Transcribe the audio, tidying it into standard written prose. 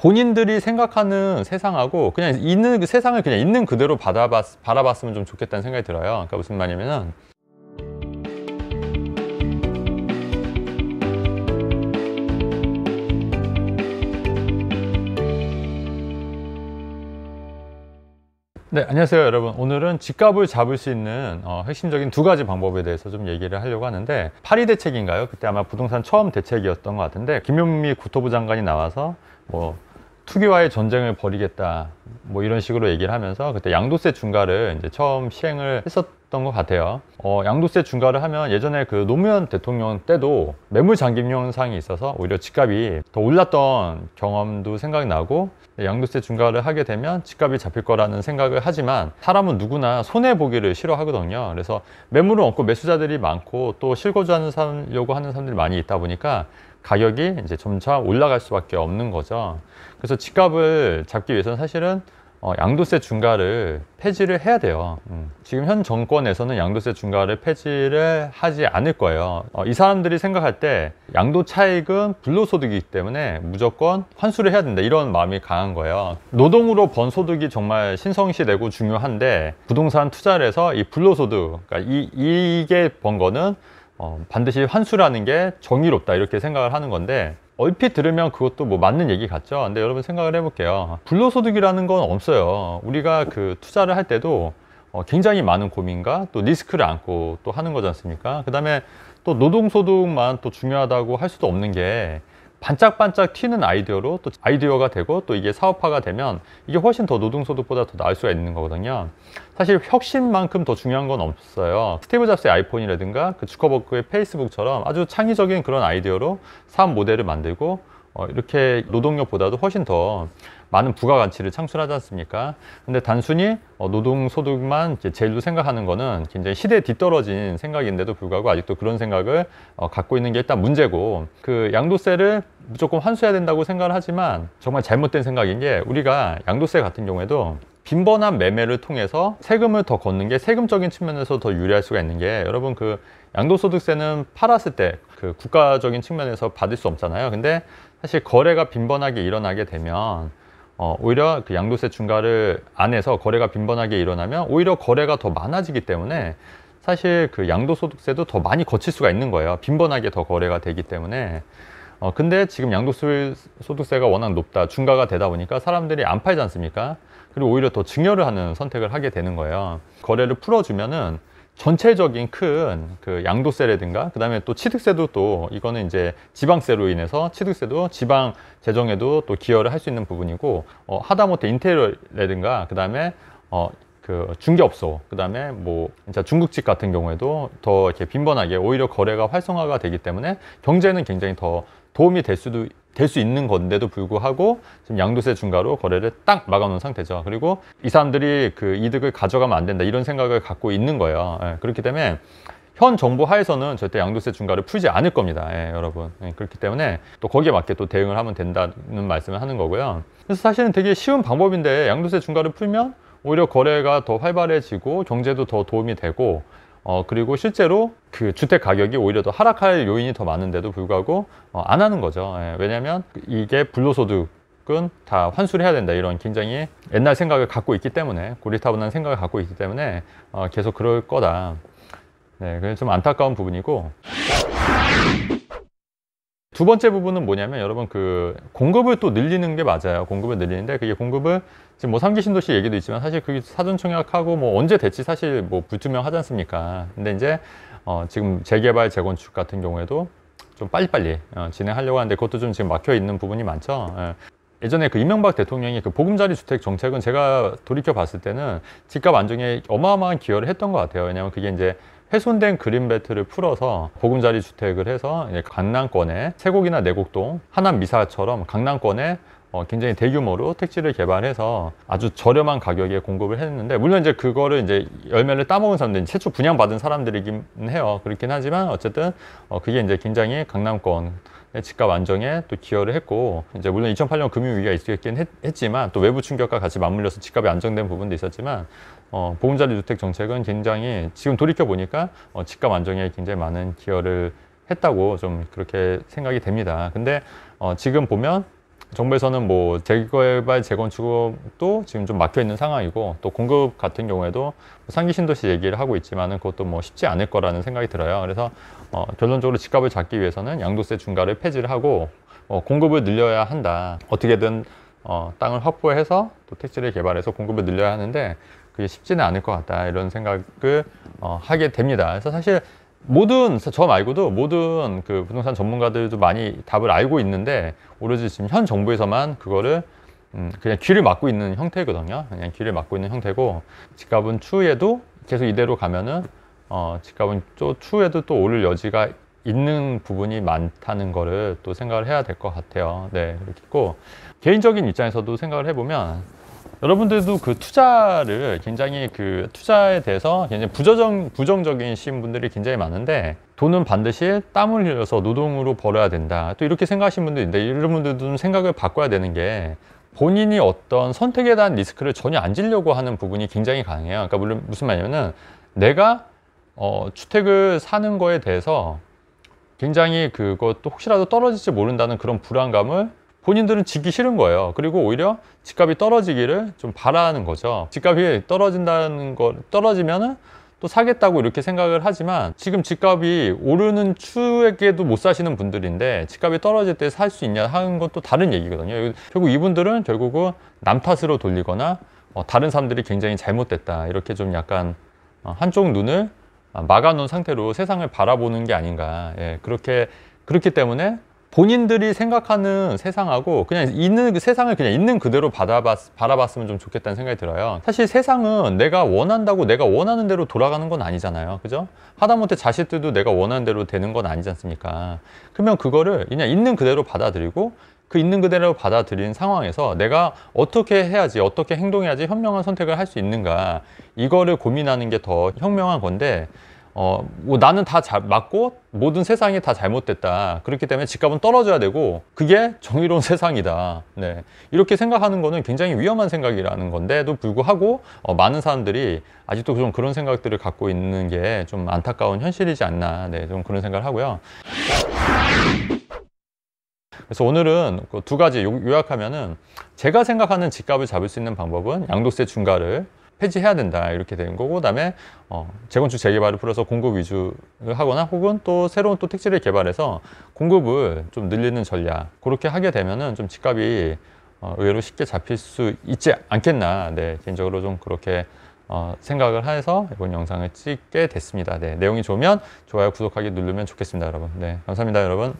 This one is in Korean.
본인들이 생각하는 세상하고 그냥 있는 그 세상을 그냥 있는 그대로 바라봤으면 좀 좋겠다는 생각이 들어요. 그러니까 무슨 말이냐면은 네, 안녕하세요 여러분. 오늘은 집값을 잡을 수 있는 핵심적인 두 가지 방법에 대해서 좀 얘기를 하려고 하는데, 파리 대책인가요? 그때 아마 부동산 처음 대책이었던 것 같은데, 김현미 국토부 장관이 나와서 뭐 투기와의 전쟁을 벌이겠다 뭐 이런 식으로 얘기를 하면서 그때 양도세 중과를 이제 처음 시행을 했었던 것 같아요. 양도세 중과를 하면 예전에 그 노무현 대통령 때도 매물 잠금 현상이 있어서 오히려 집값이 더 올랐던 경험도 생각나고, 양도세 중과를 하게 되면 집값이 잡힐 거라는 생각을 하지만 사람은 누구나 손해보기를 싫어하거든요. 그래서 매물은 없고 매수자들이 많고 또 실거주하려고 하는 사람들이 많이 있다 보니까 가격이 이제 점차 올라갈 수밖에 없는 거죠. 그래서 집값을 잡기 위해서는 사실은 양도세 중과를 폐지를 해야 돼요. 지금 현 정권에서는 양도세 중과를 폐지를 하지 않을 거예요. 이 사람들이 생각할 때 양도 차익은 불로소득이기 때문에 무조건 환수를 해야 된다, 이런 마음이 강한 거예요. 노동으로 번 소득이 정말 신성시되고 중요한데, 부동산 투자를 해서 이 불로소득, 그러니까 이게 번 거는 반드시 환수라는 게 정의롭다, 이렇게 생각을 하는 건데, 얼핏 들으면 그것도 뭐 맞는 얘기 같죠. 근데 여러분 생각을 해볼게요. 불로소득이라는 건 없어요. 우리가 그 투자를 할 때도 굉장히 많은 고민과 또 리스크를 안고 또 하는 거지 않습니까? 그 다음에 또 노동소득만 또 중요하다고 할 수도 없는 게, 반짝반짝 튀는 아이디어로 또 아이디어가 되고 또 이게 사업화가 되면 이게 훨씬 더 노동소득보다 더 나을 수가 있는 거거든요. 사실 혁신만큼 더 중요한 건 없어요. 스티브 잡스의 아이폰이라든가 그 주커버그의 페이스북처럼 아주 창의적인 그런 아이디어로 사업 모델을 만들고 이렇게 노동력보다도 훨씬 더 많은 부가가치를 창출하지 않습니까? 근데 단순히 노동소득만 제일로 생각하는 거는 굉장히 시대에 뒤떨어진 생각인데도 불구하고 아직도 그런 생각을 갖고 있는 게 일단 문제고, 그 양도세를 무조건 환수해야 된다고 생각을 하지만 정말 잘못된 생각인 게, 우리가 양도세 같은 경우에도 빈번한 매매를 통해서 세금을 더 걷는 게 세금적인 측면에서 더 유리할 수가 있는 게, 여러분 그 양도소득세는 팔았을 때 그 국가적인 측면에서 받을 수 없잖아요. 근데 사실 거래가 빈번하게 일어나게 되면 오히려 그 양도세 중과를 안 해서 거래가 빈번하게 일어나면 오히려 거래가 더 많아지기 때문에 사실 그 양도소득세도 더 많이 거칠 수가 있는 거예요. 빈번하게 더 거래가 되기 때문에. 근데 지금 양도소득세가 워낙 높다, 중과가 되다 보니까 사람들이 안 팔지 않습니까? 그리고 오히려 더 증여를 하는 선택을 하게 되는 거예요. 거래를 풀어주면은 전체적인 큰 그 양도세라든가 그 다음에 또 취득세도, 또 이거는 이제 지방세로 인해서 취득세도 지방 재정에도 또 기여를 할 수 있는 부분이고, 하다못해 인테리어라든가 그 다음에 그 중개업소, 그 다음에 뭐 진짜 중국집 같은 경우에도 더 이렇게 빈번하게 오히려 거래가 활성화가 되기 때문에 경제는 굉장히 더 도움이 될 수 있는 건데도 불구하고 지금 양도세 중과로 거래를 딱 막아놓은 상태죠. 그리고 이 사람들이 그 이득을 가져가면 안 된다, 이런 생각을 갖고 있는 거예요. 그렇기 때문에 현 정부 하에서는 절대 양도세 중과를 풀지 않을 겁니다, 여러분. 그렇기 때문에 또 거기에 맞게 또 대응을 하면 된다는 말씀을 하는 거고요. 그래서 사실은 되게 쉬운 방법인데, 양도세 중과를 풀면 오히려 거래가 더 활발해지고 경제도 더 도움이 되고, 그리고 실제로 그 주택 가격이 오히려 더 하락할 요인이 더 많은데도 불구하고 안 하는 거죠. 왜냐하면 이게 불로소득은 다 환수를 해야 된다, 이런 굉장히 옛날 생각을 갖고 있기 때문에, 고리타분한 생각을 갖고 있기 때문에 계속 그럴 거다. 네, 그래서 좀 안타까운 부분이고, 두 번째 부분은 뭐냐면, 여러분 그 공급을 또 늘리는 게 맞아요. 공급을 늘리는데, 그게 공급을 지금 뭐 3기 신도시 얘기도 있지만 사실 그게 사전청약하고 뭐 언제 될지 사실 뭐 불투명하지 않습니까? 근데 이제 지금 재개발 재건축 같은 경우에도 좀 빨리빨리 진행하려고 하는데, 그것도 좀 지금 막혀 있는 부분이 많죠. 예전에 그 이명박 대통령이 그 보금자리 주택 정책은 제가 돌이켜 봤을 때는 집값 안정에 어마어마한 기여를 했던 것 같아요. 왜냐하면 그게 이제 훼손된 그린벨트를 풀어서 보금자리 주택을 해서 강남권에 세곡이나 내곡동, 하남 미사처럼 강남권에 굉장히 대규모로 택지를 개발해서 아주 저렴한 가격에 공급을 했는데, 물론 이제 그거를 이제 열매를 따먹은 사람들이 최초 분양받은 사람들이긴 해요. 그렇긴 하지만 어쨌든 그게 이제 굉장히 강남권 집값 안정에 또 기여를 했고, 이제 물론 2008년 금융위기가 있었긴 했지만 또 외부 충격과 같이 맞물려서 집값이 안정된 부분도 있었지만, 보금자리 주택 정책은 굉장히 지금 돌이켜 보니까 집값 안정에 굉장히 많은 기여를 했다고 좀 그렇게 생각이 됩니다. 근데 지금 보면 정부에서는 뭐 재개발, 재건축도 지금 좀 막혀 있는 상황이고, 또 공급 같은 경우에도 상기 신도시 얘기를 하고 있지만은 그것도 뭐 쉽지 않을 거라는 생각이 들어요. 그래서 결론적으로 집값을 잡기 위해서는 양도세 중과를 폐지를 하고 공급을 늘려야 한다. 어떻게든 땅을 확보해서 또 택지를 개발해서 공급을 늘려야 하는데 그게 쉽지는 않을 것 같다, 이런 생각을 하게 됩니다. 그래서 사실 저 말고도 모든 그 부동산 전문가들도 많이 답을 알고 있는데, 오로지 지금 현 정부에서만 그거를 그냥 귀를 막고 있는 형태거든요. 그냥 귀를 막고 있는 형태고, 집값은 추후에도 계속 이대로 가면은 집값은 또 추후에도 또 오를 여지가 있는 부분이 많다는 거를 또 생각을 해야 될 것 같아요. 네, 이렇게 있고, 개인적인 입장에서도 생각을 해보면, 여러분들도 그 투자를 굉장히, 그 투자에 대해서 굉장히 부정적이신 분들이 굉장히 많은데, 돈은 반드시 땀을 흘려서 노동으로 벌어야 된다, 또 이렇게 생각하시는 분들이 있는데, 이런 분들도 생각을 바꿔야 되는 게, 본인이 어떤 선택에 대한 리스크를 전혀 안 지려고 하는 부분이 굉장히 강해요. 그러니까 물론 무슨 말이냐면은, 내가 주택을 사는 거에 대해서 굉장히 그것도 혹시라도 떨어질지 모른다는 그런 불안감을 본인들은 지기 싫은 거예요. 그리고 오히려 집값이 떨어지기를 좀 바라는 거죠. 집값이 떨어지면은 또 사겠다고 이렇게 생각을 하지만, 지금 집값이 오르는 추에도 못 사시는 분들인데 집값이 떨어질 때 살 수 있냐 하는 건 또 다른 얘기거든요. 결국 이분들은 결국은 남 탓으로 돌리거나 다른 사람들이 굉장히 잘못됐다, 이렇게 좀 약간 한쪽 눈을 막아놓은 상태로 세상을 바라보는 게 아닌가. 예, 그렇기 때문에 본인들이 생각하는 세상하고 그냥 세상을 그냥 있는 그대로 바라봤으면 좀 좋겠다는 생각이 들어요. 사실 세상은 내가 원한다고 내가 원하는 대로 돌아가는 건 아니잖아요. 그죠? 하다못해 자식들도 내가 원하는 대로 되는 건 아니지 않습니까? 그러면 그거를 그냥 있는 그대로 받아들이고, 그 있는 그대로 받아들인 상황에서 내가 어떻게 해야지, 어떻게 행동해야지 현명한 선택을 할 수 있는가, 이거를 고민하는 게 더 현명한 건데, 뭐 나는 다 맞고 모든 세상이 다 잘못됐다, 그렇기 때문에 집값은 떨어져야 되고 그게 정의로운 세상이다, 네, 이렇게 생각하는 거는 굉장히 위험한 생각이라는 건데도 불구하고 많은 사람들이 아직도 좀 그런 생각들을 갖고 있는 게 좀 안타까운 현실이지 않나, 네, 좀 그런 생각을 하고요. 그래서 오늘은 그 두 가지 요약하면은, 제가 생각하는 집값을 잡을 수 있는 방법은 양도세 중과를 폐지해야 된다, 이렇게 되는 거고, 그다음에 재건축 재개발을 풀어서 공급 위주를 하거나, 혹은 또 새로운 또 택지를 개발해서 공급을 좀 늘리는 전략, 그렇게 하게 되면은 좀 집값이 의외로 쉽게 잡힐 수 있지 않겠나, 네, 개인적으로 좀 그렇게 생각을 해서 이번 영상을 찍게 됐습니다. 네, 내용이 좋으면 좋아요, 구독하기 누르면 좋겠습니다, 여러분. 네, 감사합니다, 여러분.